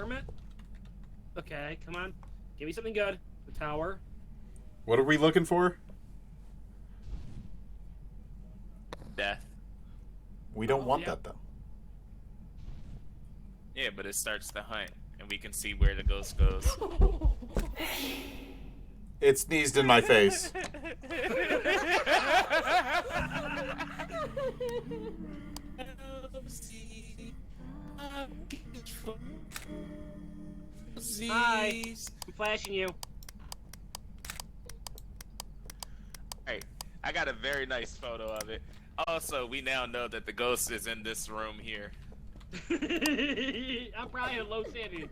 confirm it. Okay, come on. Give me something good. The tower. What are we looking for? Death. We don't want yeah. that, though. Yeah, but it starts the hunt, and we can see where the ghost goes. It sneezed in my face. Hi. I'm flashing you. Alright, I got a very nice photo of it. Also, we now know that the ghost is in this room here. I'm probably a low sanity.